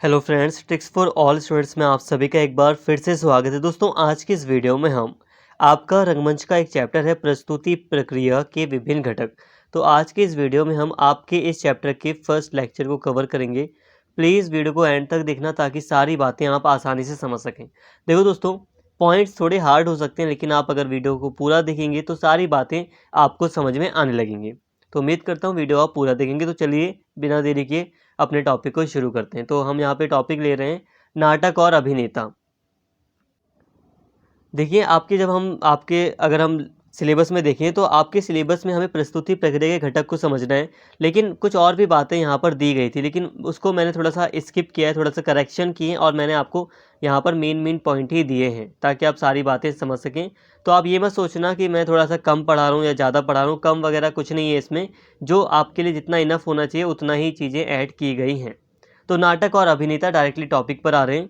Hello friends, tricks for all students में आप सभी का एक बार फिर से स्वागत है। दोस्तों, आज की इस वीडियो में हम आपका रंगमंच का एक चैप्टर है प्रस्तुति प्रक्रिया के विभिन्न घटक। तो आज की इस वीडियो में हम आपके इस चैप्टर के फर्स्ट लेक्चर को कवर करेंगे। प्लीज़ वीडियो को एंड तक देखना ताकि सारी बातें आप आसानी से समझ सकें। देखो दोस्तों, पॉइंट्स थोड़े हार्ड हो सकते हैं, लेकिन आप अगर वीडियो को पूरा देखेंगे तो सारी बातें आपको समझ में आने लगेंगी। तो उम्मीद करता हूँ वीडियो आप पूरा देखेंगे। तो चलिए बिना देरी किए अपने टॉपिक को शुरू करते हैं। तो हम यहाँ पे टॉपिक ले रहे हैं नाटक और अभिनेता। देखिए, आपके अगर हम सिलेबस में देखें तो आपके सिलेबस में हमें प्रस्तुति प्रक्रिया के घटक को समझना है, लेकिन कुछ और भी बातें यहाँ पर दी गई थी, लेकिन उसको मैंने थोड़ा सा स्किप किया है, थोड़ा सा करेक्शन किए और मैंने आपको यहाँ पर मेन पॉइंट ही दिए हैं ताकि आप सारी बातें समझ सकें। तो आप ये मत सोचना कि मैं थोड़ा सा कम पढ़ा रहा हूँ या ज़्यादा पढ़ा रहा हूँ, कम वगैरह कुछ नहीं है इसमें। जो आपके लिए जितना इनफ होना चाहिए उतना ही चीज़ें ऐड की गई हैं। तो नाटक और अभिनेता, डायरेक्टली टॉपिक पर आ रहे हैं।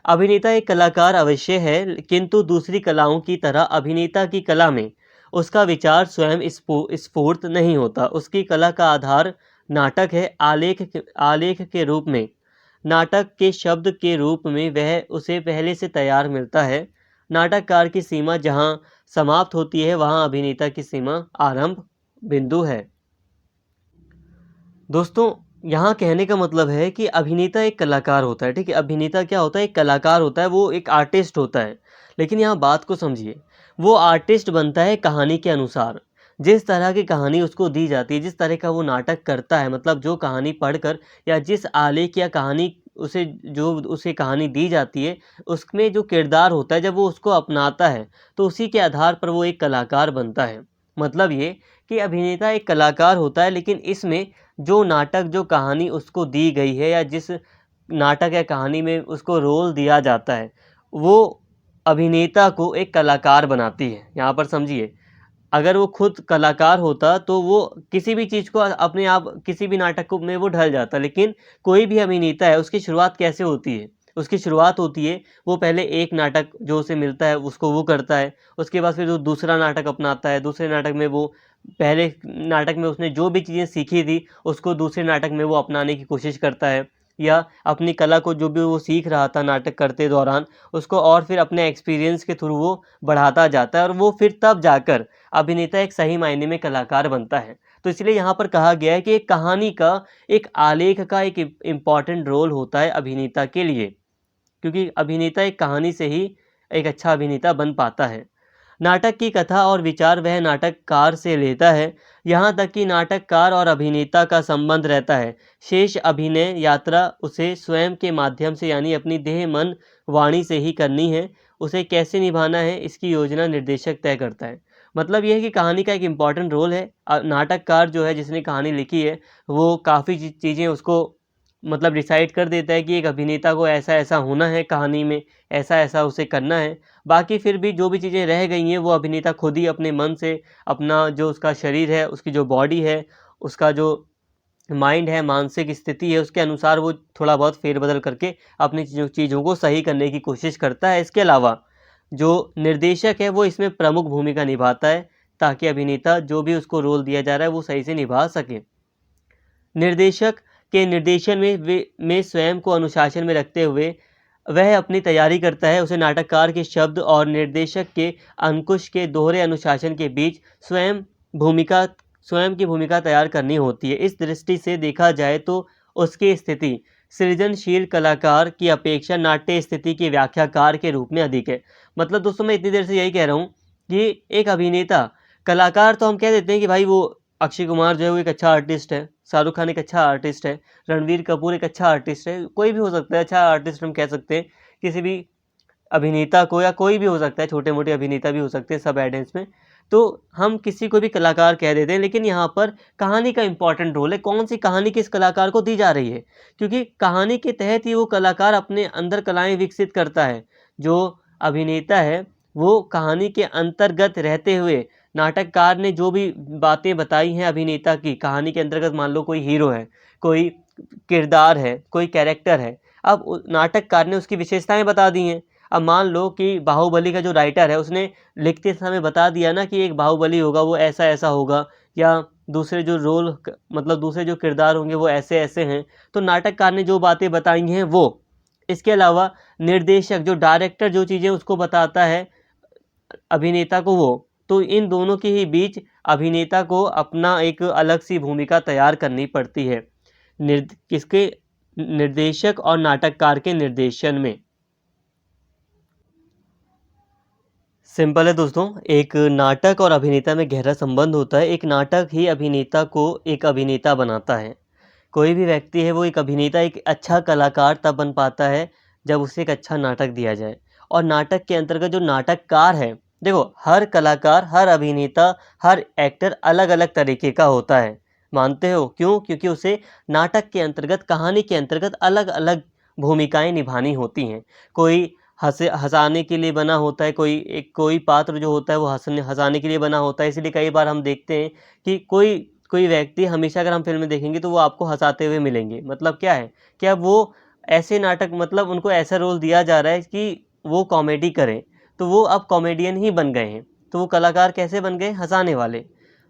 अभिनेता एक कलाकार अवश्य है, किंतु दूसरी कलाओं की तरह अभिनेता की कला में उसका विचार स्वयं स्फूर्त नहीं होता। उसकी कला का आधार नाटक है। आलेख के रूप में, नाटक के शब्द के रूप में वह उसे पहले से तैयार मिलता है। नाटककार की सीमा जहाँ समाप्त होती है, वहाँ अभिनेता की सीमा आरंभ बिंदु है। दोस्तों, यहाँ कहने का मतलब है कि अभिनेता एक कलाकार होता है, ठीक है। अभिनेता क्या होता है? एक कलाकार होता है, वो एक आर्टिस्ट होता है। लेकिन यहाँ बात को समझिए, वो आर्टिस्ट बनता है कहानी के अनुसार। जिस तरह की कहानी उसको दी जाती है, जिस तरह का वो नाटक करता है, मतलब जो कहानी पढ़कर या जिस आलेख या कहानी उसे कहानी दी जाती है, उसमें जो किरदार होता है, जब वो उसको अपनाता है तो उसी के आधार पर वो एक कलाकार बनता है। मतलब ये कि अभिनेता एक कलाकार होता है, लेकिन इसमें जो नाटक, जो कहानी उसको दी गई है या जिस नाटक या कहानी में उसको रोल दिया जाता है, वो अभिनेता को एक कलाकार बनाती है। यहाँ पर समझिए, अगर वो खुद कलाकार होता तो वो किसी भी चीज़ को अपने आप किसी भी नाटक को में वो ढल जाता। लेकिन कोई भी अभिनेता है, उसकी शुरुआत कैसे होती है? उसकी शुरुआत होती है, वो पहले एक नाटक जो उसे मिलता है उसको वो करता है। उसके बाद फिर वो दूसरा नाटक अपनाता है। दूसरे नाटक में वो पहले नाटक में उसने जो भी चीज़ें सीखी थी उसको दूसरे नाटक में वो अपनाने की कोशिश करता है, या अपनी कला को जो भी वो सीख रहा था नाटक करते दौरान उसको और फिर अपने एक्सपीरियंस के थ्रू वो बढ़ाता जाता है, और वो फिर तब जाकर अभिनेता एक सही मायने में कलाकार बनता है। तो इसलिए यहाँ पर कहा गया है कि एक कहानी का, एक आलेख का एक इम्पॉर्टेंट रोल होता है अभिनेता के लिए, क्योंकि अभिनेता एक कहानी से ही एक अच्छा अभिनेता बन पाता है। नाटक की कथा और विचार वह नाटककार से लेता है, यहाँ तक कि नाटककार और अभिनेता का संबंध रहता है। शेष अभिनय यात्रा उसे स्वयं के माध्यम से, यानी अपनी देह मन वाणी से ही करनी है। उसे कैसे निभाना है, इसकी योजना निर्देशक तय करता है। मतलब यह है कि कहानी का एक इम्पॉर्टेंट रोल है। नाटककार जो है, जिसने कहानी लिखी है, वो काफ़ी चीज़ें उसको मतलब डिसाइड कर देता है कि एक अभिनेता को ऐसा ऐसा होना है कहानी में, ऐसा ऐसा उसे करना है। बाकी फिर भी जो भी चीज़ें रह गई हैं वो अभिनेता खुद ही अपने मन से, अपना जो उसका शरीर है, उसकी जो बॉडी है, उसका जो माइंड है, मानसिक स्थिति है, उसके अनुसार वो थोड़ा बहुत फेरबदल करके अपनी चीज़ों को सही करने की कोशिश करता है। इसके अलावा जो निर्देशक है वो इसमें प्रमुख भूमिका निभाता है, ताकि अभिनेता जो भी उसको रोल दिया जा रहा है वो सही से निभा सके। निर्देशक के निर्देशन में स्वयं को अनुशासन में रखते हुए वह अपनी तैयारी करता है। उसे नाटककार के शब्द और निर्देशक के अंकुश के दोहरे अनुशासन के बीच स्वयं की भूमिका तैयार करनी होती है। इस दृष्टि से देखा जाए तो उसकी स्थिति सृजनशील कलाकार की अपेक्षा नाट्य स्थिति के व्याख्याकार के रूप में अधिक है। मतलब दोस्तों, मैं इतनी देर से यही कह रहा हूँ कि एक अभिनेता, कलाकार तो हम कह देते हैं कि भाई वो अक्षय कुमार जो है वो एक अच्छा आर्टिस्ट है, शाहरुख खान एक अच्छा आर्टिस्ट है, रणवीर कपूर एक अच्छा आर्टिस्ट है, कोई भी हो सकता है अच्छा आर्टिस्ट हम कह सकते हैं किसी भी अभिनेता को, या कोई भी हो सकता है, छोटे मोटे अभिनेता भी हो सकते हैं सब एडेंस में। तो हम किसी को भी कलाकार कह देते हैं, लेकिन यहाँ पर कहानी का इंपॉर्टेंट रोल है। कौन सी कहानी किस कलाकार को दी जा रही है, क्योंकि कहानी के तहत ही वो कलाकार अपने अंदर कलाएं विकसित करता है। जो अभिनेता है वो कहानी के अंतर्गत रहते हुए, नाटककार ने जो भी बातें बताई हैं अभिनेता की कहानी के अंतर्गत, मान लो कोई हीरो है, कोई किरदार है, कोई कैरेक्टर है, अब नाटककार ने उसकी विशेषताएं बता दी हैं। अब मान लो कि बाहुबली का जो राइटर है उसने लिखते समय बता दिया ना कि एक बाहुबली होगा, वो ऐसा ऐसा होगा, या दूसरे जो रोल मतलब दूसरे जो किरदार होंगे वो ऐसे ऐसे हैं, तो नाटककार ने जो बातें बताई हैं वो। इसके अलावा निर्देशक जो डायरेक्टर जो चीज़ें उसको बताता है अभिनेता को वो, तो इन दोनों के ही बीच अभिनेता को अपना एक अलग सी भूमिका तैयार करनी पड़ती है किसके निर्देशक और नाटककार के निर्देशन में। सिंपल है दोस्तों, एक नाटक और अभिनेता में गहरा संबंध होता है। एक नाटक ही अभिनेता को एक अभिनेता बनाता है। कोई भी व्यक्ति है वो एक अभिनेता, एक अच्छा कलाकार तब बन पाता है जब उसे एक अच्छा नाटक दिया जाए। और नाटक के अंतर्गत जो नाटककार है, देखो हर कलाकार, हर अभिनेता, हर एक्टर अलग अलग तरीके का होता है। मानते हो क्यों? क्योंकि उसे नाटक के अंतर्गत, कहानी के अंतर्गत अलग अलग भूमिकाएं निभानी होती हैं। कोई हँसाने के लिए बना होता है, कोई पात्र जो होता है वो हँसाने के लिए बना होता है। इसलिए कई बार हम देखते हैं कि कोई कोई व्यक्ति हमेशा, अगर हम फिल्म में देखेंगे तो वो आपको हँसाते हुए मिलेंगे। मतलब क्या है, क्या वो ऐसे नाटक, मतलब उनको ऐसा रोल दिया जा रहा है कि वो कॉमेडी करें, तो वो अब कॉमेडियन ही बन गए हैं। तो वो कलाकार कैसे बन गए? हँसाने वाले।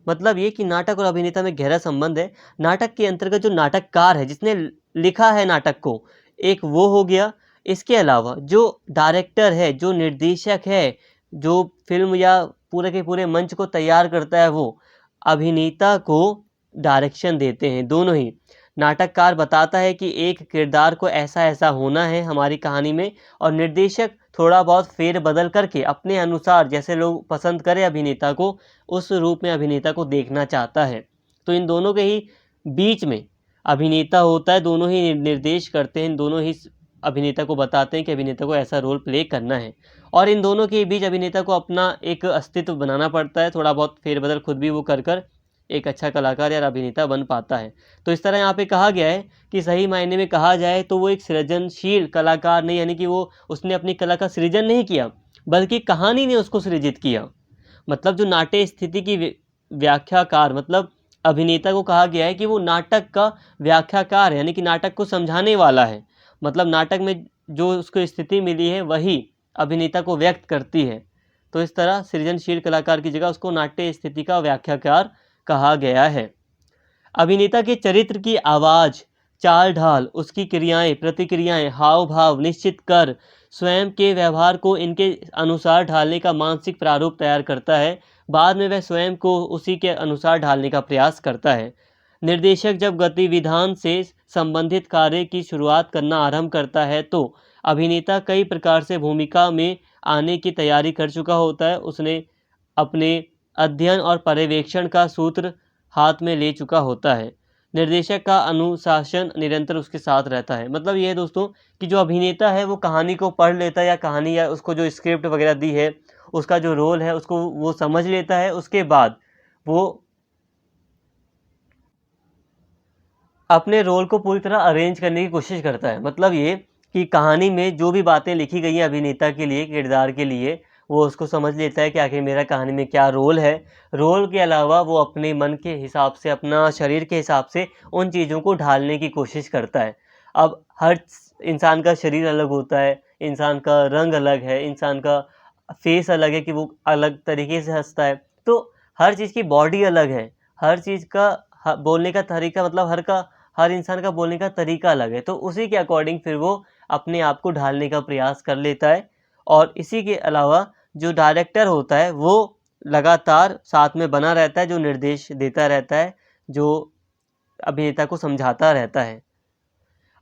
मतलब ये कि नाटक और अभिनेता में गहरा संबंध है। नाटक के अंतर्गत जो नाटककार है, जिसने लिखा है नाटक को, एक वो हो गया। इसके अलावा जो डायरेक्टर है, जो निर्देशक है, जो फिल्म या पूरे के पूरे मंच को तैयार करता है, वो अभिनेता को डायरेक्शन देते हैं। दोनों ही, नाटककार बताता है कि एक किरदार को ऐसा ऐसा होना है हमारी कहानी में, और निर्देशक थोड़ा बहुत फेर बदल करके अपने अनुसार, जैसे लोग पसंद करें अभिनेता को, उस रूप में अभिनेता को देखना चाहता है। तो इन दोनों के ही बीच में अभिनेता होता है, दोनों ही निर्देश करते हैं, दोनों ही अभिनेता को बताते हैं कि अभिनेता को ऐसा रोल प्ले करना है। और इन दोनों के बीच अभिनेता को अपना एक अस्तित्व बनाना पड़ता है, थोड़ा बहुत फेरबदल खुद भी वो कर कर एक अच्छा कलाकार या अभिनेता बन पाता है। तो इस तरह यहाँ पे कहा गया है कि सही मायने में कहा जाए तो वो एक सृजनशील कलाकार नहीं, यानी कि वो उसने अपनी कला का सृजन नहीं किया, बल्कि कहानी ने उसको सृजित किया। मतलब जो नाट्य स्थिति की व्याख्याकार, मतलब अभिनेता को कहा गया है कि वो नाटक का व्याख्याकार है, यानी कि नाटक को समझाने वाला है। मतलब नाटक में जो उसको स्थिति मिली है वही अभिनेता को व्यक्त करती है। तो इस तरह सृजनशील कलाकार की जगह उसको नाट्य स्थिति का व्याख्याकार कहा गया है। अभिनेता के चरित्र की आवाज़, चाल ढाल, उसकी क्रियाएं, प्रतिक्रियाएं, हाव भाव निश्चित कर स्वयं के व्यवहार को इनके अनुसार ढालने का मानसिक प्रारूप तैयार करता है। बाद में वह स्वयं को उसी के अनुसार ढालने का प्रयास करता है। निर्देशक जब गतिविधान से संबंधित कार्य की शुरुआत करना आरंभ करता है तो अभिनेता कई प्रकार से भूमिका में आने की तैयारी कर चुका होता है। उसने अपने अध्ययन और पर्यवेक्षण का सूत्र हाथ में ले चुका होता है। निर्देशक का अनुशासन निरंतर उसके साथ रहता है। मतलब ये है दोस्तों कि जो अभिनेता है वो कहानी को पढ़ लेता है, या कहानी या उसको जो स्क्रिप्ट वगैरह दी है उसका जो रोल है उसको वो समझ लेता है। उसके बाद वो अपने रोल को पूरी तरह अरेंज करने की कोशिश करता है। मतलब ये कि कहानी में जो भी बातें लिखी गई हैं अभिनेता के लिए, किरदार के लिए, वो उसको समझ लेता है कि आखिर मेरा कहानी में क्या रोल है। रोल के अलावा वो अपने मन के हिसाब से, अपना शरीर के हिसाब से उन चीज़ों को ढालने की कोशिश करता है। अब हर इंसान का शरीर अलग होता है, इंसान का रंग अलग है, इंसान का फेस अलग है कि वो अलग तरीके से हँसता है। तो हर चीज़ की बॉडी अलग है, हर चीज़ का बोलने का तरीका, मतलब हर इंसान का बोलने का तरीका अलग है। तो उसी के अकॉर्डिंग फिर वो अपने आप को ढालने का प्रयास कर लेता है। और इसी के अलावा जो डायरेक्टर होता है वो लगातार साथ में बना रहता है, जो निर्देश देता रहता है, जो अभिनेता को समझाता रहता है।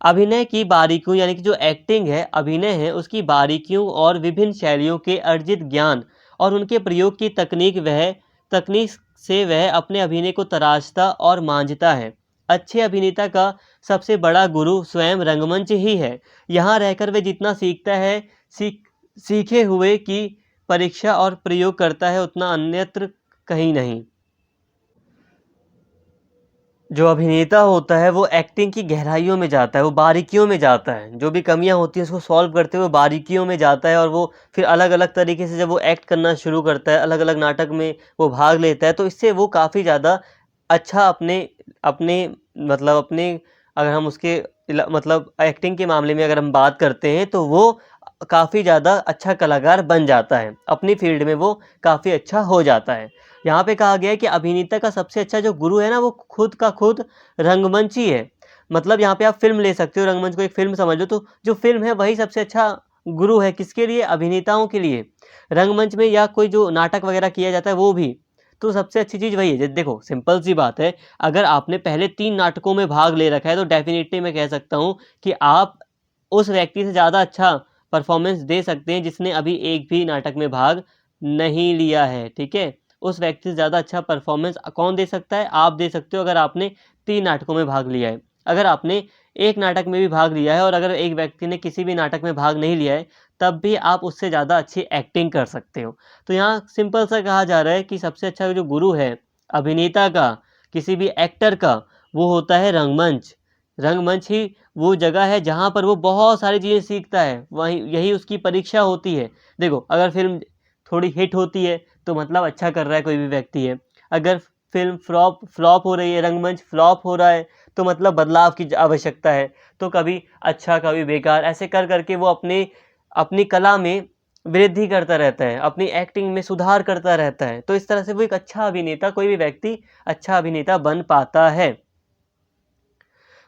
अभिनय की बारीकियों, यानी कि जो एक्टिंग है, अभिनय है, उसकी बारीकियों और विभिन्न शैलियों के अर्जित ज्ञान और उनके प्रयोग की तकनीक से वह अपने अभिनय को तराशता और मांझता है। अच्छे अभिनेता का सबसे बड़ा गुरु स्वयं रंगमंच ही है। यहाँ रहकर वह जितना सीखता है, सीखे हुए की परीक्षा और प्रयोग करता है, उतना अन्यत्र कहीं नहीं। जो अभिनेता होता है वो एक्टिंग की गहराइयों में जाता है, वो बारीकियों में जाता है, जो भी कमियां होती हैं उसको सॉल्व करते हुए बारीकियों में जाता है। और वो फिर अलग अलग तरीके से जब वो एक्ट करना शुरू करता है, अलग अलग नाटक में वो भाग लेता है, तो इससे वो काफ़ी ज़्यादा अच्छा अपने अपने मतलब अपने अगर हम उसके मतलब एक्टिंग के मामले में अगर हम बात करते हैं तो वो काफ़ी ज़्यादा अच्छा कलाकार बन जाता है, अपनी फील्ड में वो काफ़ी अच्छा हो जाता है। यहाँ पे कहा गया है कि अभिनेता का सबसे अच्छा जो गुरु है ना, वो खुद का खुद रंगमंच ही है। मतलब यहाँ पे आप फ़िल्म ले सकते हो, रंगमंच को एक फ़िल्म समझ लो, तो जो फ़िल्म है वही सबसे अच्छा गुरु है, किसके लिए? अभिनेताओं के लिए। रंगमंच में या कोई जो नाटक वगैरह किया जाता है वो भी, तो सबसे अच्छी चीज़ वही है। देखो सिंपल सी बात है, अगर आपने पहले 3 नाटकों में भाग ले रखा है तो डेफ़िनेटली मैं कह सकता हूँ कि आप उस व्यक्ति से ज़्यादा अच्छा परफ़ॉर्मेंस दे सकते हैं जिसने अभी एक भी नाटक में भाग नहीं लिया है, ठीक है? उस व्यक्ति से ज़्यादा अच्छा परफ़ॉर्मेंस कौन दे सकता है? आप दे सकते हो, अगर आपने 3 नाटकों में भाग लिया है। अगर आपने एक नाटक में भी भाग लिया है और अगर एक व्यक्ति ने किसी भी नाटक में भाग नहीं लिया है, तब भी आप उससे ज़्यादा अच्छी एक्टिंग कर सकते हो। तो यहाँ सिंपल सा कहा जा रहा है कि सबसे अच्छा जो गुरु है अभिनेता का, किसी भी एक्टर का, वो होता है रंगमंच। रंगमंच ही वो जगह है जहाँ पर वो बहुत सारी चीज़ें सीखता है, वहीं यही उसकी परीक्षा होती है। देखो अगर फ़िल्म थोड़ी हिट होती है तो मतलब अच्छा कर रहा है कोई भी व्यक्ति है। अगर फ़िल्म फ्लॉप हो रही है, रंगमंच फ्लॉप हो रहा है, तो मतलब बदलाव की आवश्यकता है। तो कभी अच्छा कभी बेकार, ऐसे कर के वो अपनी कला में वृद्धि करता रहता है, अपनी एक्टिंग में सुधार करता रहता है। तो इस तरह से वो एक अच्छा अभिनेता, कोई भी व्यक्ति अच्छा अभिनेता बन पाता है।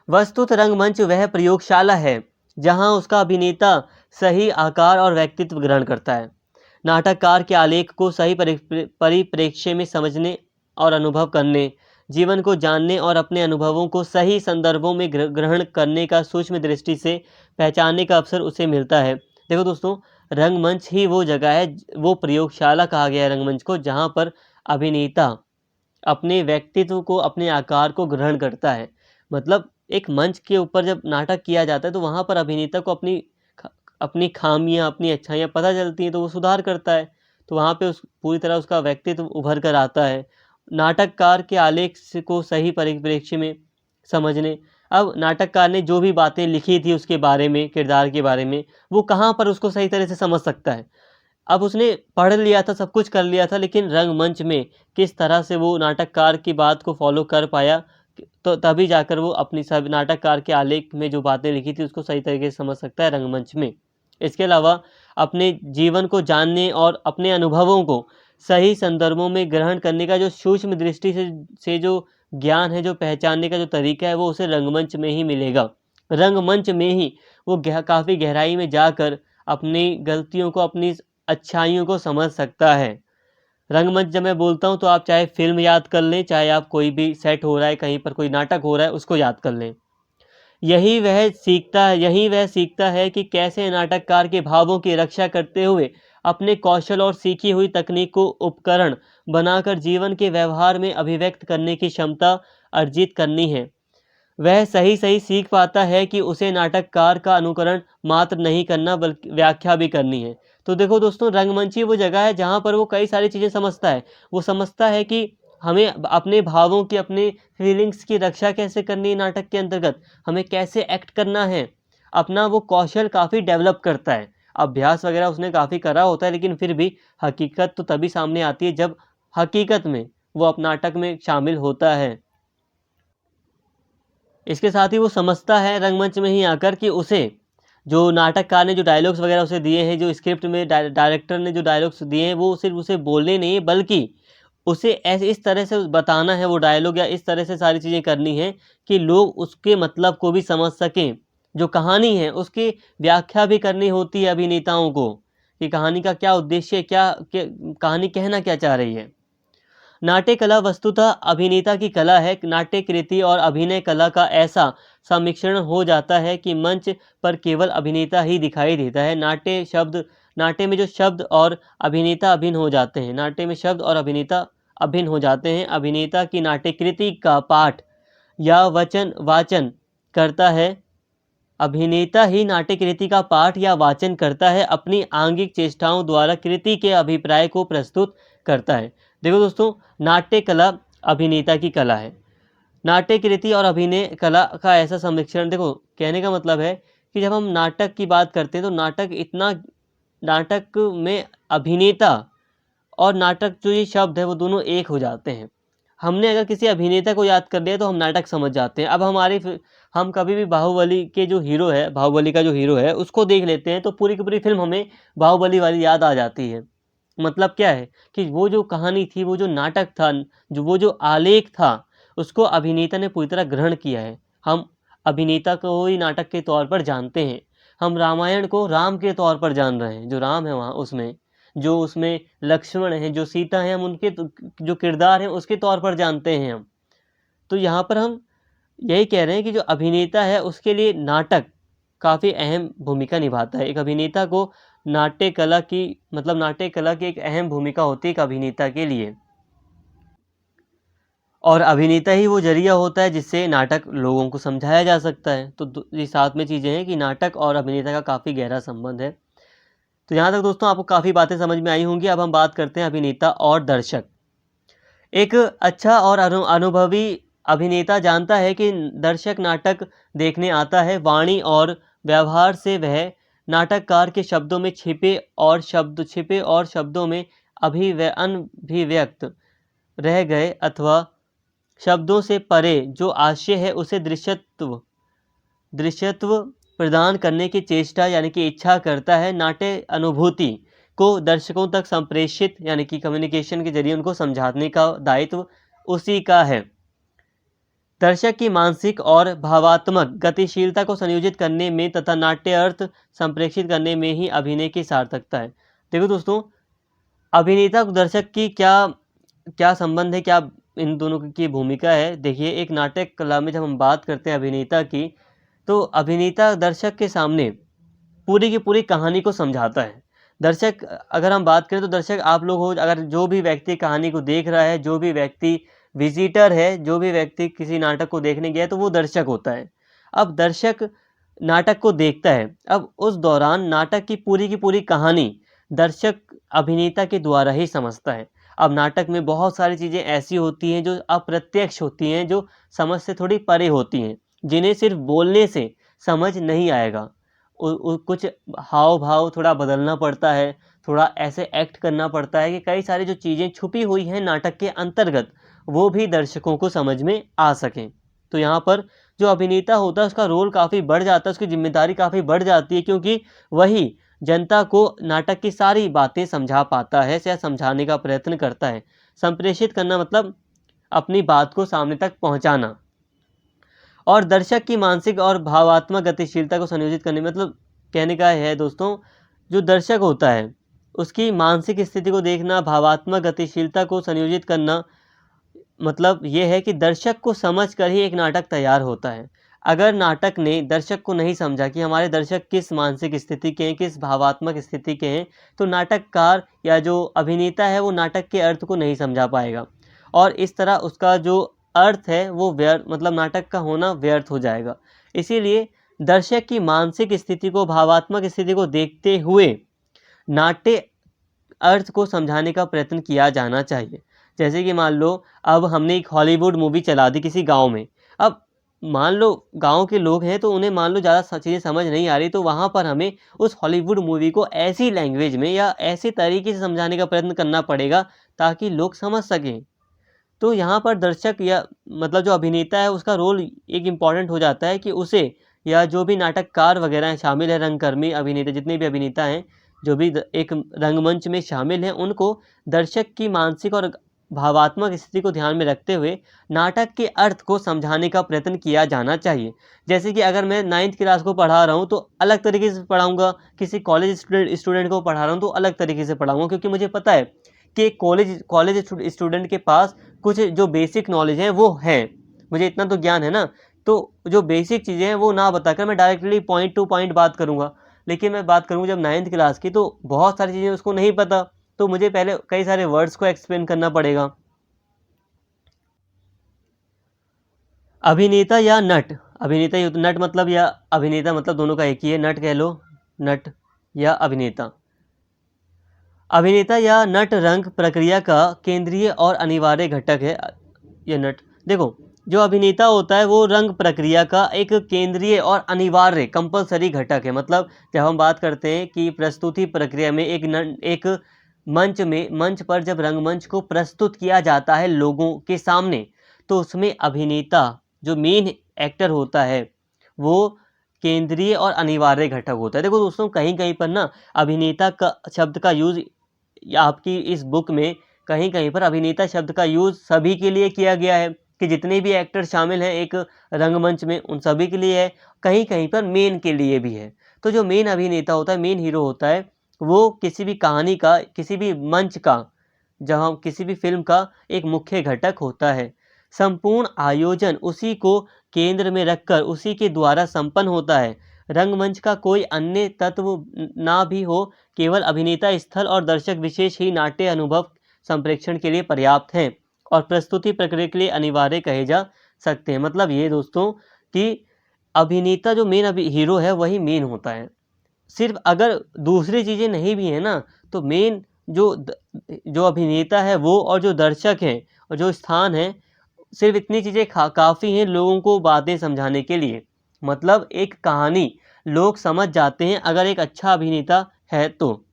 वस्तुतः रंगमंच वह प्रयोगशाला है जहां उसका अभिनेता सही आकार और व्यक्तित्व ग्रहण करता है। नाटककार के आलेख को सही परिप्रेक्ष्य में समझने और अनुभव करने, जीवन को जानने और अपने अनुभवों को सही संदर्भों में ग्रहण करने का सूक्ष्म दृष्टि से पहचानने का अवसर उसे मिलता है। देखो दोस्तों, रंगमंच ही वो जगह है, वो प्रयोगशाला कहा गया है रंगमंच को, जहाँ पर अभिनेता अपने व्यक्तित्व को, अपने आकार को ग्रहण करता है। मतलब एक मंच के ऊपर जब नाटक किया जाता है तो वहाँ पर अभिनेता को अपनी खामियाँ, अपनी अच्छाइयाँ पता चलती हैं, तो वो सुधार करता है। तो वहाँ पे उस पूरी तरह उसका व्यक्तित्व उभर कर आता है। नाटककार के आलेख को सही परिप्रेक्ष्य में समझने, अब नाटककार ने जो भी बातें लिखी थी उसके बारे में, किरदार के बारे में, वो कहाँ पर उसको सही तरह से समझ सकता है। अब उसने पढ़ लिया था, सब कुछ कर लिया था, लेकिन रंगमंच में किस तरह से वो नाटककार की बात को फ़ॉलो कर पाया, तो तभी जाकर वो अपनी सब नाटककार के आलेख में जो बातें लिखी थी उसको सही तरीके से समझ सकता है रंगमंच में। इसके अलावा अपने जीवन को जानने और अपने अनुभवों को सही संदर्भों में ग्रहण करने का जो सूक्ष्म दृष्टि से जो ज्ञान है, जो पहचानने का जो तरीका है, वो उसे रंगमंच में ही मिलेगा। रंगमंच में ही वो काफ़ी गहराई में जाकर अपनी गलतियों को, अपनी अच्छाइयों को समझ सकता है। रंगमंच जब मैं बोलता हूँ तो आप चाहे फ़िल्म याद कर लें, चाहे आप कोई भी सेट हो रहा है, कहीं पर कोई नाटक हो रहा है, उसको याद कर लें। यही वह सीखता है कि कैसे नाटककार के भावों की रक्षा करते हुए अपने कौशल और सीखी हुई तकनीक को उपकरण बनाकर जीवन के व्यवहार में अभिव्यक्त करने की क्षमता अर्जित करनी है। वह सही सीख पाता है कि उसे नाटककार का अनुकरण मात्र नहीं करना बल्कि व्याख्या भी करनी है। तो देखो दोस्तों, रंगमंच वो जगह है जहाँ पर वो कई सारी चीज़ें समझता है। वो समझता है कि हमें अपने भावों की, अपने फीलिंग्स की रक्षा कैसे करनी है नाटक के अंतर्गत, हमें कैसे एक्ट करना है। अपना वो कौशल काफ़ी डेवलप करता है। अभ्यास वगैरह उसने काफ़ी करा होता है, लेकिन फिर भी हकीकत तो तभी सामने आती है जब हकीकत में वो अब नाटक में शामिल होता है। इसके साथ ही वो समझता है रंगमंच में ही आकर कि उसे जो नाटककार ने जो डायलॉग्स वगैरह उसे दिए हैं, जो स्क्रिप्ट में डायरेक्टर ने जो डायलॉग्स दिए हैं, वो सिर्फ उसे बोलने नहीं, बल्कि उसे ऐसे इस तरह से बताना है वो डायलॉग, या इस तरह से सारी चीज़ें करनी है कि लोग उसके मतलब को भी समझ सकें। जो कहानी है उसकी व्याख्या भी करनी होती है अभिनेताओं को, कि कहानी का क्या उद्देश्य है, क्या कहानी कहना क्या चाह रही है। नाट्य कला वस्तुतः अभिनेता की कला है। नाट्य कृति और अभिनय कला का ऐसा सम्मिश्रण हो जाता है कि मंच पर केवल अभिनेता ही दिखाई देता है। नाट्य में जो शब्द और अभिनेता अभिन्न हो जाते हैं। नाट्य में शब्द और अभिनेता अभिन्न हो जाते हैं। अभिनेता की नाट्यकृति का पाठ या वचन वाचन करता है। अभिनेता ही नाट्यकृति का पाठ या वाचन करता है, अपनी आंगिक चेष्टाओं द्वारा कृति के अभिप्राय को प्रस्तुत करता है। देखो दोस्तों, नाट्य कला अभिनेता की कला है। नाट्य कृति और अभिनय कला का ऐसा सम्मिश्रण, देखो कहने का मतलब है कि जब हम नाटक की बात करते हैं तो नाटक में अभिनेता और नाटक जो ये शब्द है वो दोनों एक हो जाते हैं। हमने अगर किसी अभिनेता को याद कर लिया तो हम नाटक समझ जाते हैं। अब हम कभी भी बाहुबली के जो हीरो है, बाहुबली का जो हीरो है उसको देख लेते हैं तो पूरी की पूरी फिल्म हमें बाहुबली वाली याद आ जाती है। मतलब क्या है कि वो जो कहानी थी, वो जो नाटक था, वो जो आलेख था, उसको अभिनेता ने पूरी तरह ग्रहण किया है। हम अभिनेता को ही नाटक के तौर पर जानते हैं। हम रामायण को राम के तौर पर जान रहे हैं, जो राम है वहाँ उसमें, जो उसमें लक्ष्मण है, जो सीता है, हम उनके जो किरदार हैं उसके तौर पर जानते हैं हम। तो यहाँ पर हम यही कह रहे हैं कि जो अभिनेता है उसके लिए नाटक काफ़ी अहम भूमिका निभाता है। एक अभिनेता को नाट्य कला की नाट्य कला की एक अहम भूमिका होती है एक अभिनेता के लिए, और अभिनेता ही वो जरिया होता है जिससे नाटक लोगों को समझाया जा सकता है। तो ये साथ में चीज़ें हैं कि नाटक और अभिनेता का काफ़ी गहरा संबंध है। तो यहाँ तक दोस्तों आपको काफ़ी बातें समझ में आई होंगी। अब हम बात करते हैं अभिनेता और दर्शक। एक अच्छा और अनुभवी अभिनेता जानता है कि दर्शक नाटक देखने आता है। वाणी और व्यवहार से वह नाटककार के शब्दों में छिपे और शब्दों में अनभिव्यक्त रह गए अथवा शब्दों से परे जो आशय है उसे दृश्यत्व प्रदान करने की चेष्टा यानी कि इच्छा करता है। नाट्य अनुभूति को दर्शकों तक संप्रेषित यानी कि कम्युनिकेशन के जरिए उनको समझाने का दायित्व उसी का है। दर्शक की मानसिक और भावात्मक गतिशीलता को संयोजित करने में तथा नाट्य अर्थ संप्रेषित करने में ही अभिनय की सार्थकता है। देखो दोस्तों, अभिनेता को दर्शक की क्या संबंध है, क्या इन दोनों की भूमिका है। देखिए, एक नाटक कला में जब हम बात करते हैं अभिनेता की, तो अभिनेता दर्शक के सामने पूरी की पूरी कहानी को समझाता है। दर्शक, अगर हम बात करें तो दर्शक आप लोग हो, अगर जो भी व्यक्ति कहानी को देख रहा है, जो भी व्यक्ति विजिटर है, जो भी व्यक्ति किसी नाटक को देखने गया है, तो वो दर्शक होता है। अब दर्शक नाटक को देखता है, अब उस दौरान नाटक की पूरी कहानी दर्शक अभिनेता के द्वारा ही समझता है। अब नाटक में बहुत सारी चीज़ें ऐसी होती हैं जो अप्रत्यक्ष होती हैं, जो समझ से थोड़ी परे होती हैं, जिन्हें सिर्फ बोलने से समझ नहीं आएगा। कुछ हाव भाव थोड़ा बदलना पड़ता है, थोड़ा ऐसे एक्ट करना पड़ता है कि कई सारी जो चीज़ें छुपी हुई हैं नाटक के अंतर्गत, वो भी दर्शकों को समझ में आ सकें। तो यहाँ पर जो अभिनेता होता है उसका रोल काफ़ी बढ़ जाता है, उसकी जिम्मेदारी काफ़ी बढ़ जाती है, क्योंकि वही जनता को नाटक की सारी बातें समझा पाता है या समझाने का प्रयत्न करता है। संप्रेषित करना मतलब अपनी बात को सामने तक पहुँचाना। और दर्शक की मानसिक और भावात्मक गतिशीलता को संयोजित करने मतलब कहने का है दोस्तों, जो दर्शक होता है उसकी मानसिक स्थिति को देखना, भावात्मक गतिशीलता को संयोजित करना, मतलब ये है कि दर्शक को समझ कर ही एक नाटक तैयार होता है। अगर नाटक ने दर्शक को नहीं समझा कि हमारे दर्शक किस मानसिक स्थिति के हैं, किस भावात्मक स्थिति के हैं, तो नाटककार या जो अभिनेता है वो नाटक के अर्थ को नहीं समझा पाएगा, और इस तरह उसका जो अर्थ है वो नाटक का होना व्यर्थ हो जाएगा। इसीलिए दर्शक की मानसिक स्थिति को, भावात्मक स्थिति को देखते हुए नाट्य अर्थ को समझाने का प्रयत्न किया जाना चाहिए। जैसे कि मान लो अब हमने एक हॉलीवुड मूवी चला दी किसी गांव में। अब मान लो गांव के लोग हैं तो उन्हें मान लो ज़्यादा चीज़ें समझ नहीं आ रही, तो वहाँ पर हमें उस हॉलीवुड मूवी को ऐसी लैंग्वेज में या ऐसे तरीके से समझाने का प्रयत्न करना पड़ेगा ताकि लोग समझ सकें। तो यहाँ पर दर्शक या जो अभिनेता है उसका रोल एक इम्पॉर्टेंट हो जाता है कि उसे, या जो भी नाटककार वगैरह हैं शामिल है, रंगकर्मी अभिनेता, जितने भी अभिनेता हैं जो भी एक रंगमंच में शामिल हैं, उनको दर्शक की मानसिक और भावात्मक स्थिति को ध्यान में रखते हुए नाटक के अर्थ को समझाने का प्रयत्न किया जाना चाहिए। जैसे कि अगर मैं 9th क्लास को पढ़ा रहा हूँ तो अलग तरीके से पढ़ाऊँगा, किसी कॉलेज स्टूडेंट को पढ़ा रहा हूँ तो अलग तरीके से पढ़ाऊँगा, क्योंकि मुझे पता है कि कॉलेज स्टूडेंट के पास कुछ जो बेसिक नॉलेज है वो है, मुझे इतना तो ज्ञान है ना, तो जो बेसिक चीज़ें हैं वो ना बताकर मैं डायरेक्टली पॉइंट टू पॉइंट बात करूँगा। लेकिन मैं बात करूँ जब 9th क्लास की, तो बहुत सारी चीज़ें उसको नहीं पता, तो मुझे पहले कई सारे वर्ड्स को एक्सप्लेन करना पड़ेगा। अभिनेता या नट, अभिनेता ही नट मतलब या अभिनेता मतलब दोनों का एक ही है, नट कह लो, नट या अभिनेता। अभिनेता या नट रंग प्रक्रिया का केंद्रीय और अनिवार्य घटक है। ये नट, देखो, जो अभिनेता होता है वो रंग प्रक्रिया का एक केंद्रीय और अनिवार्य कंपलसरी घटक है। मतलब जब हम बात करते हैं कि प्रस्तुति प्रक्रिया में एक मंच पर जब रंगमंच को प्रस्तुत किया जाता है लोगों के सामने, तो उसमें अभिनेता जो मेन एक्टर होता है वो केंद्रीय और अनिवार्य घटक होता है। देखो दोस्तों, कहीं कहीं पर ना अभिनेता का शब्द का यूज या आपकी इस बुक में कहीं-कहीं पर अभिनेता शब्द का यूज़ सभी के लिए किया गया है कि जितने भी एक्टर शामिल हैं एक रंगमंच में उन सभी के लिए है, कहीं-कहीं पर मेन के लिए भी है। तो जो मेन अभिनेता होता है, मेन हीरो होता है, वो किसी भी कहानी का, किसी भी मंच का, जहाँ किसी भी फ़िल्म का एक मुख्य घटक होता है। संपूर्ण आयोजन उसी को केंद्र में रखकर उसी के द्वारा संपन्न होता है। रंगमंच का कोई अन्य तत्व ना भी हो, केवल अभिनेता, स्थल और दर्शक विशेष ही नाट्य अनुभव संप्रेक्षण के लिए पर्याप्त हैं और प्रस्तुति प्रक्रिया के लिए अनिवार्य कहे जा सकते हैं। मतलब ये दोस्तों कि अभिनेता जो मेन हीरो है वही मेन होता है। सिर्फ अगर दूसरी चीज़ें नहीं भी हैं ना, तो मेन जो अभिनेता है वो और जो दर्शक हैं और जो स्थान है, सिर्फ इतनी चीज़ें काफ़ी हैं लोगों को बातें समझाने के लिए। मतलब एक कहानी लोग समझ जाते हैं अगर एक अच्छा अभिनेता है तो।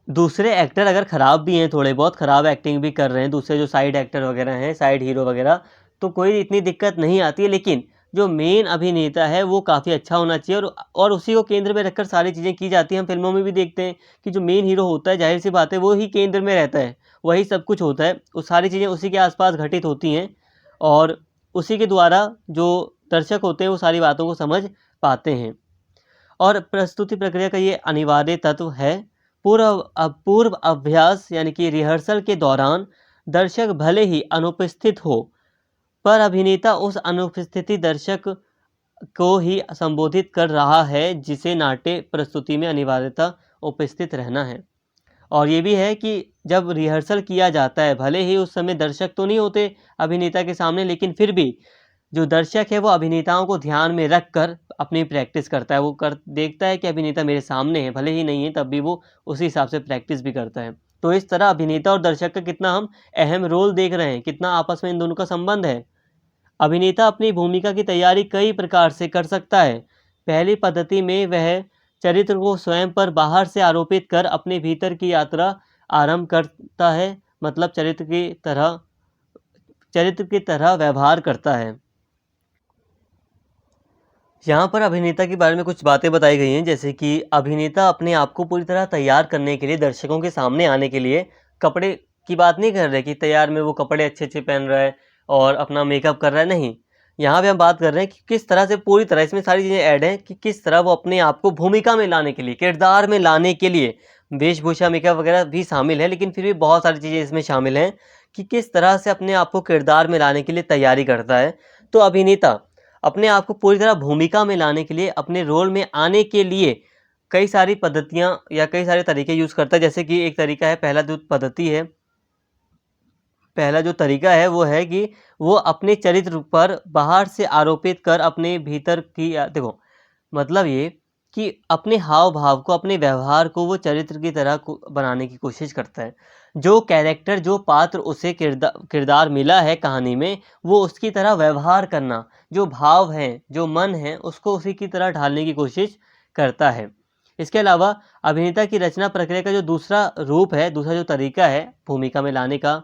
दूसरे एक्टर अगर ख़राब भी हैं, थोड़े बहुत ख़राब एक्टिंग भी कर रहे हैं, दूसरे जो साइड एक्टर वगैरह हैं, साइड हीरो वगैरह, तो कोई इतनी दिक्कत नहीं आती है। लेकिन जो मेन अभिनेता है वो काफ़ी अच्छा होना चाहिए और उसी को केंद्र में रखकर सारी चीज़ें की जाती हैं। हम फिल्मों में भी देखते हैं कि जो मेन हीरो होता है, ज़ाहिर-सी बात है वो ही केंद्र में रहता है, वही सब कुछ होता है। वो सारी चीज़ें उसी के आस-पास घटित होती हैं और उसी के द्वारा जो दर्शक होते हैं वो सारी बातों को समझ पाते हैं। और प्रस्तुति प्रक्रिया का ये अनिवार्य तत्व है। पूर्व अभ्यास यानी कि रिहर्सल के दौरान दर्शक भले ही अनुपस्थित हो, पर अभिनेता उस अनुपस्थिति दर्शक को ही संबोधित कर रहा है जिसे नाट्य प्रस्तुति में अनिवार्यतः उपस्थित रहना है। और ये भी है कि जब रिहर्सल किया जाता है, भले ही उस समय दर्शक तो नहीं होते अभिनेता के सामने, लेकिन फिर भी जो दर्शक है वो अभिनेताओं को ध्यान में रखकर अपनी प्रैक्टिस करता है। वो देखता है कि अभिनेता मेरे सामने है, भले ही नहीं है तब भी वो उसी हिसाब से प्रैक्टिस भी करता है। तो इस तरह अभिनेता और दर्शक का कितना हम अहम रोल देख रहे हैं, कितना आपस में इन दोनों का संबंध है। अभिनेता अपनी भूमिका की तैयारी कई प्रकार से कर सकता है। पहली पद्धति में वह चरित्र को स्वयं पर बाहर से आरोपित कर अपने भीतर की यात्रा आरंभ करता है, मतलब चरित्र की तरह व्यवहार करता है। यहाँ पर अभिनेता के बारे में कुछ बातें बताई गई हैं, जैसे कि अभिनेता अपने आप को पूरी तरह तैयार करने के लिए, दर्शकों के सामने आने के लिए कपड़े की बात नहीं कर रहे कि तैयार में वो कपड़े अच्छे-अच्छे पहन रहा है और अपना मेकअप कर रहा है, नहीं। यहाँ पे हम बात कर रहे हैं कि किस तरह से पूरी तरह, इसमें सारी चीज़ें ऐड हैं कि किस तरह वो अपने आप को भूमिका में लाने के लिए, किरदार में लाने के लिए, वेशभूषा, मेकअप वगैरह भी शामिल है, लेकिन फिर भी बहुत सारी चीज़ें इसमें शामिल हैं कि किस तरह से अपने आप को किरदार में लाने के लिए तैयारी करता है। तो अभिनेता अपने आप को पूरी तरह भूमिका में लाने के लिए, अपने रोल में आने के लिए कई सारी पद्धतियाँ या कई सारे तरीके यूज़ करता है। जैसे कि एक तरीका है, पहला जो तरीका है वो है कि वो अपने चरित्र पर बाहर से आरोपित कर अपने भीतर की देखो, मतलब ये कि अपने हाव-भाव को, अपने व्यवहार को वो चरित्र की तरह बनाने की कोशिश करता है। जो कैरेक्टर, जो पात्र उसे किरदार मिला है कहानी में, वो उसकी तरह व्यवहार करना, जो भाव हैं, जो मन है, उसको उसी की तरह ढालने की कोशिश करता है। इसके अलावा अभिनेता की रचना प्रक्रिया का जो दूसरा रूप है, दूसरा जो तरीका है भूमिका में लाने का,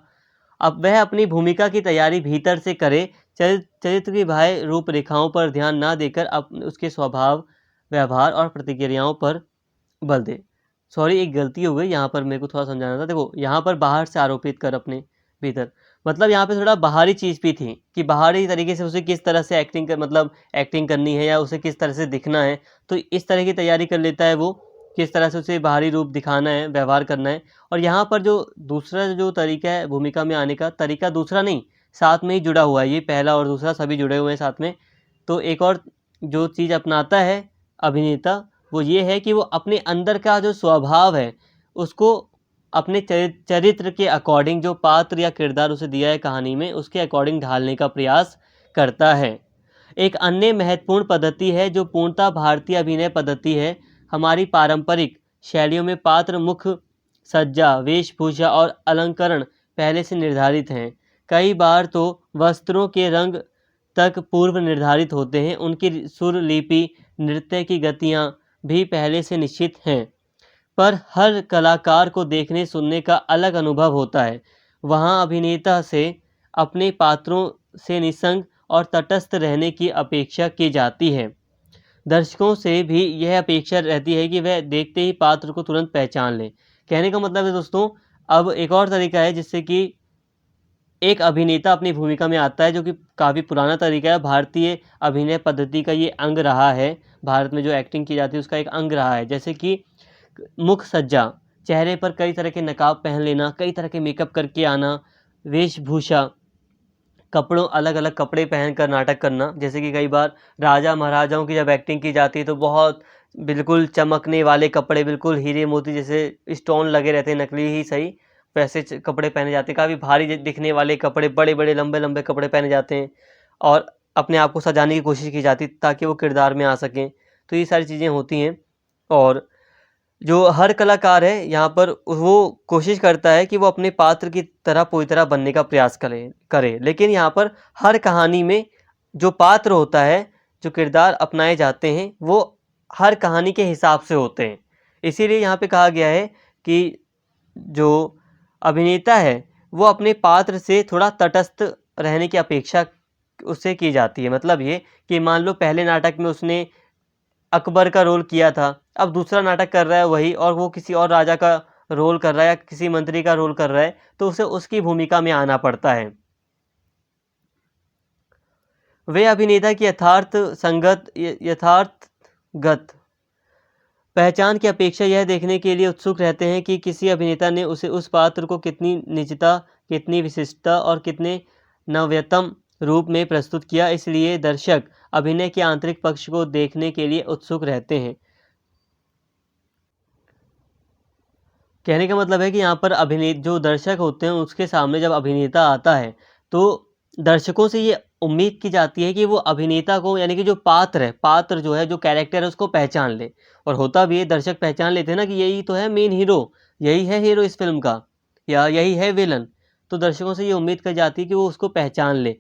अब वह अपनी भूमिका की तैयारी भीतर से करे, चरित्र की बाह्य रूपरेखाओं पर ध्यान ना देकर उसके स्वभाव, व्यवहार और प्रतिक्रियाओं पर बल दे। सॉरी, एक गलती हो गई यहाँ पर, मेरे को थोड़ा समझाना था। देखो, यहाँ पर बाहर से आरोपित कर अपने भीतर, मतलब यहाँ पे थोड़ा बाहरी चीज़ भी थी कि बाहरी तरीके से उसे किस तरह से एक्टिंग करनी है या उसे किस तरह से दिखना है, तो इस तरह की तैयारी कर लेता है वो, किस तरह से उसे बाहरी रूप दिखाना है, व्यवहार करना है। और यहाँ पर जो दूसरा जो तरीका है भूमिका में आने का, तरीका दूसरा नहीं, साथ में ही जुड़ा हुआ है। ये पहला और दूसरा सभी जुड़े हुए हैं साथ में। तो एक और जो चीज़ अपनाता है अभिनेता, वो ये है कि वो अपने अंदर का जो स्वभाव है, उसको अपने चरित्र के अकॉर्डिंग, जो पात्र या किरदार उसे दिया है कहानी में, उसके अकॉर्डिंग ढालने का प्रयास करता है। एक अन्य महत्वपूर्ण पद्धति है जो पूर्णतः भारतीय अभिनय पद्धति है। हमारी पारंपरिक शैलियों में पात्र, मुख सज्जा, वेशभूषा और अलंकरण पहले से निर्धारित हैं। कई बार तो वस्त्रों के रंग तक पूर्व निर्धारित होते हैं। उनकी सुर लिपि, नृत्य की गतियाँ भी पहले से निश्चित हैं। पर हर कलाकार को देखने सुनने का अलग अनुभव होता है। वहाँ अभिनेता से अपने पात्रों से निस्संग और तटस्थ रहने की अपेक्षा की जाती है। दर्शकों से भी यह अपेक्षा रहती है कि वह देखते ही पात्र को तुरंत पहचान लें। कहने का मतलब है दोस्तों, अब एक और तरीका है जिससे कि एक अभिनेता अपनी भूमिका में आता है, जो कि काफ़ी पुराना तरीका है। भारतीय अभिनय पद्धति का ये अंग रहा है। भारत में जो एक्टिंग की जाती है उसका एक अंग रहा है। जैसे कि मुख सज्जा, चेहरे पर कई तरह के नकाब पहन लेना, कई तरह के मेकअप करके आना, वेशभूषा, कपड़ों अलग-अलग कपड़े पहनकर नाटक करना। जैसे कि कई बार राजा महाराजाओं की जब एक्टिंग की जाती है तो बहुत बिल्कुल चमकने वाले कपड़े, बिल्कुल हीरे मोती जैसे स्टोन लगे रहते हैं, नकली ही सही, वैसे कपड़े पहने जाते हैं। काफ़ी भारी दिखने वाले कपड़े, बड़े-बड़े लंबे-लंबे कपड़े पहने जाते हैं और अपने आप को सजाने की कोशिश की जाती है ताकि वो किरदार में आ सकें। तो ये सारी चीज़ें होती हैं और जो हर कलाकार है यहाँ पर वो कोशिश करता है कि वो अपने पात्र की तरह पूरी तरह बनने का प्रयास करे। लेकिन यहाँ पर हर कहानी में जो पात्र होता है, जो किरदार अपनाए जाते हैं, वो हर कहानी के हिसाब से होते हैं। इसीलिए यहाँ पे कहा गया है कि जो अभिनेता है वो अपने पात्र से थोड़ा तटस्थ रहने की अपेक्षा उससे की जाती है। मतलब ये कि मान लो पहले नाटक में उसने अकबर का रोल किया था, अब दूसरा नाटक कर रहा है वही और वो किसी और राजा का रोल कर रहा है या किसी मंत्री का रोल कर रहा है, तो उसे उसकी भूमिका में आना पड़ता है। वे अभिनेता की यथार्थगत पहचान की अपेक्षा यह देखने के लिए उत्सुक रहते हैं कि किसी अभिनेता ने उसे उस पात्र को कितनी निजता, कितनी विशिष्टता और कितने नवीनतम रूप में प्रस्तुत किया। इसलिए दर्शक अभिनय के आंतरिक पक्ष को देखने के लिए उत्सुक रहते हैं। कहने का मतलब है कि यहाँ पर जो दर्शक होते हैं उसके सामने जब अभिनेता आता है तो दर्शकों से ये उम्मीद की जाती है कि वो अभिनेता को, यानी कि जो पात्र है, पात्र जो है, जो कैरेक्टर है, उसको पहचान ले। और होता भी है, दर्शक पहचान लेते हैं ना कि यही तो है मेन हीरो, यही है हीरो इस फिल्म का, या यही है विलन। तो दर्शकों से ये उम्मीद की जाती है कि वो उसको पहचान ले।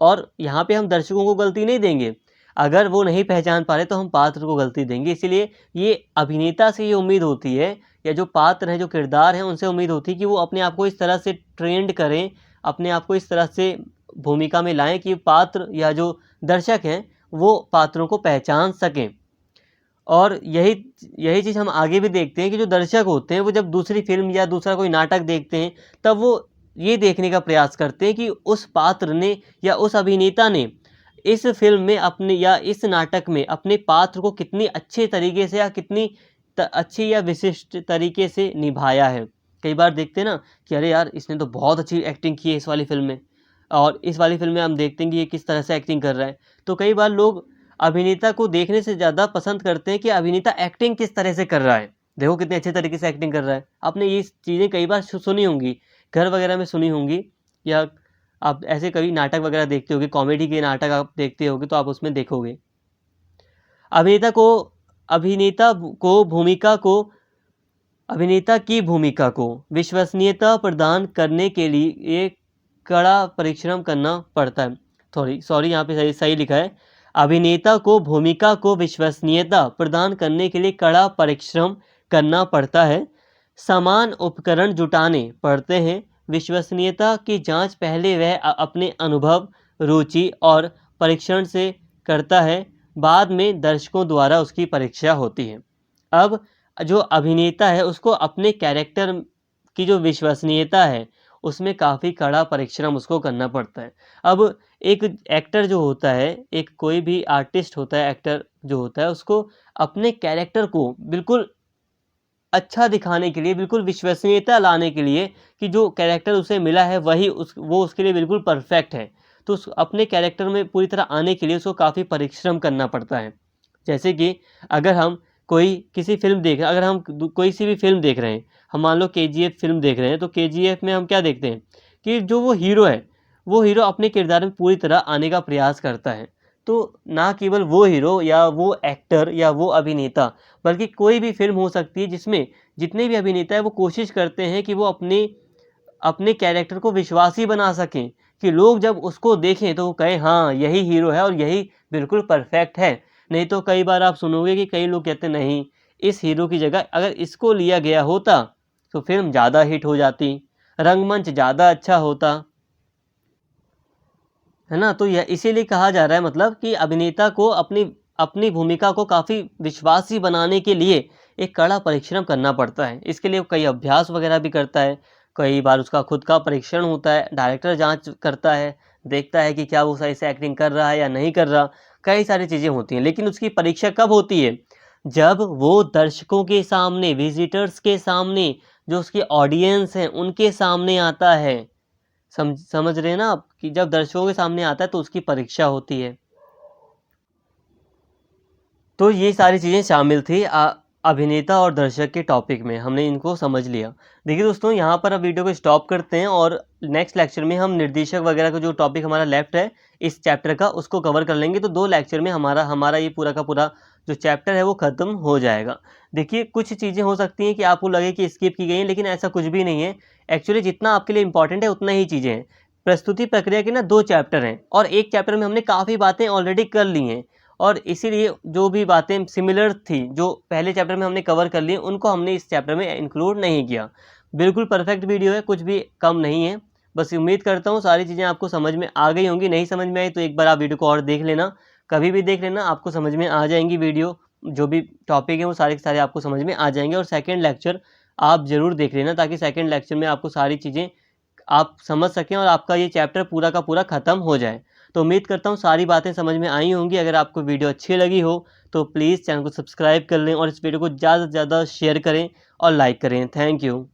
और यहाँ पे हम दर्शकों को गलती नहीं देंगे, अगर वो नहीं पहचान पा रहे तो हम पात्र को गलती देंगे। इसीलिए ये अभिनेता से ये उम्मीद होती है, या जो पात्र हैं, जो किरदार हैं, उनसे उम्मीद होती है कि वो अपने आप को इस तरह से ट्रेंड करें, अपने आप को इस तरह से भूमिका में लाएं कि पात्र या जो दर्शक हैं वो पात्रों को पहचान सकें। और यही यही चीज़ हम आगे भी देखते हैं कि जो दर्शक होते हैं वो जब दूसरी फिल्म या दूसरा कोई नाटक देखते हैं तब वो ये देखने का प्रयास करते हैं कि उस पात्र ने या उस अभिनेता ने इस फिल्म में अपने या इस नाटक में अपने पात्र को कितनी अच्छे तरीके से या कितनी अच्छी या विशिष्ट तरीके से निभाया है। कई बार देखते हैं ना कि अरे यार, इसने तो बहुत अच्छी एक्टिंग की है इस वाली फिल्म में, और इस वाली फिल्म में हम देखते हैं कि ये किस तरह से एक्टिंग कर रहा है। तो कई बार लोग अभिनेता को देखने से ज़्यादा पसंद करते हैं कि अभिनेता एक्टिंग किस तरह से कर रहा है। देखो कितने अच्छे तरीके से एक्टिंग कर रहा है। आपने ये चीज़ें कई बार सुनी होंगी, घर वगैरह में सुनी होंगी, या आप ऐसे कभी नाटक वगैरह देखते होगे, कॉमेडी के नाटक आप देखते होगे तो आप उसमें देखोगे। अभिनेता को अभिनेता को भूमिका को अभिनेता की भूमिका को विश्वसनीयता प्रदान करने के लिए एक कड़ा परिश्रम करना पड़ता है। सॉरी यहाँ पे सही लिखा है। अभिनेता को भूमिका को विश्वसनीयता प्रदान करने के लिए कड़ा परिश्रम करना पड़ता है। समान उपकरण जुटाने पड़ते हैं। विश्वसनीयता की जांच पहले वह अपने अनुभव, रुचि और परीक्षण से करता है, बाद में दर्शकों द्वारा उसकी परीक्षा होती है। अब जो अभिनेता है उसको अपने कैरेक्टर की जो विश्वसनीयता है उसमें काफ़ी कड़ा परिश्रम उसको करना पड़ता है। अब एक एक्टर जो होता है, एक कोई भी आर्टिस्ट होता है, एक्टर जो होता है, उसको अपने कैरेक्टर को बिल्कुल अच्छा दिखाने के लिए, बिल्कुल विश्वसनीयता लाने के लिए कि जो कैरेक्टर उसे मिला है वही वो उसके लिए बिल्कुल परफेक्ट है, तो अपने कैरेक्टर में पूरी तरह आने के लिए उसको काफ़ी परिश्रम करना पड़ता है। जैसे कि अगर हम किसी फिल्म देख रहे हैं, अगर हम कोई सी भी फिल्म देख रहे हैं, हम मान लो KGF फिल्म देख रहे हैं, तो KGF में हम क्या देखते हैं कि जो वो हीरो है, वो हीरो अपने किरदार में पूरी तरह आने का प्रयास करता है। तो ना केवल वो हीरो या वो एक्टर या वो अभिनेता, बल्कि कोई भी फिल्म हो सकती है जिसमें जितने भी अभिनेता है वो कोशिश करते हैं कि वो अपने कैरेक्टर को विश्वासी बना सकें, कि लोग जब उसको देखें तो वो कहें हाँ यही हीरो है और यही बिल्कुल परफेक्ट है। नहीं तो कई बार आप सुनोगे कि कई लोग कहते हैं नहीं, इस हीरो की जगह अगर इसको लिया गया होता तो फिल्म ज़्यादा हिट हो जाती, रंगमंच ज़्यादा अच्छा होता, है ना। तो यह इसीलिए कहा जा रहा है, मतलब कि अभिनेता को अपनी अपनी भूमिका को काफ़ी विश्वासी बनाने के लिए एक कड़ा परिश्रम करना पड़ता है। इसके लिए वो कई अभ्यास वगैरह भी करता है, कई बार उसका खुद का परीक्षण होता है, डायरेक्टर जाँच करता है, देखता है कि क्या वो सही से एक्टिंग कर रहा है या नहीं कर रहा, कई सारी चीज़ें होती हैं। लेकिन उसकी परीक्षा कब होती है? जब वो दर्शकों के सामने, विज़िटर्स के सामने, जो उसकी ऑडियंस है, उनके सामने आता है। समझ रहे हैं ना आप कि जब दर्शकों के सामने आता है तो उसकी परीक्षा होती है। तो ये सारी चीज़ें शामिल थी अभिनेता और दर्शक के टॉपिक में, हमने इनको समझ लिया। देखिए दोस्तों, यहाँ पर अब वीडियो को स्टॉप करते हैं और नेक्स्ट लेक्चर में हम निर्देशक वगैरह का जो टॉपिक हमारा लेफ्ट है इस चैप्टर का, उसको कवर कर लेंगे। तो 2 लेक्चर में हमारा हमारा ये पूरा का पूरा जो चैप्टर है वो ख़त्म हो जाएगा। देखिए, कुछ चीज़ें हो सकती हैं कि आपको लगे कि स्किप की गई हैं, लेकिन ऐसा कुछ भी नहीं है। एक्चुअली जितना आपके लिए इम्पोर्टेंट है उतना ही चीज़ें हैं। प्रस्तुति प्रक्रिया के ना 2 चैप्टर हैं और 1 चैप्टर में हमने काफ़ी बातें ऑलरेडी कर ली हैं। और इसीलिए जो भी बातें सिमिलर थी, जो पहले चैप्टर में हमने कवर कर ली, उनको हमने इस चैप्टर में इंक्लूड नहीं किया। बिल्कुल परफेक्ट वीडियो है, कुछ भी कम नहीं है। बस उम्मीद करता हूँ सारी चीज़ें आपको समझ में आ गई होंगी। नहीं समझ में आई तो एक बार आप वीडियो को और देख लेना, कभी भी देख लेना, आपको समझ में आ जाएँगी वीडियो। जो भी टॉपिक है वो सारे के सारे आपको समझ में आ जाएँगे। और सेकंड लेक्चर आप ज़रूर देख लेना, ताकि सेकंड लेक्चर में आपको सारी चीज़ें आप समझ सकें और आपका ये चैप्टर पूरा का पूरा ख़त्म हो जाए। तो उम्मीद करता हूँ सारी बातें समझ में आई होंगी। अगर आपको वीडियो अच्छी लगी हो तो प्लीज़ चैनल को सब्सक्राइब कर लें और इस वीडियो को ज़्यादा से ज़्यादा शेयर करें और लाइक करें। Thank you.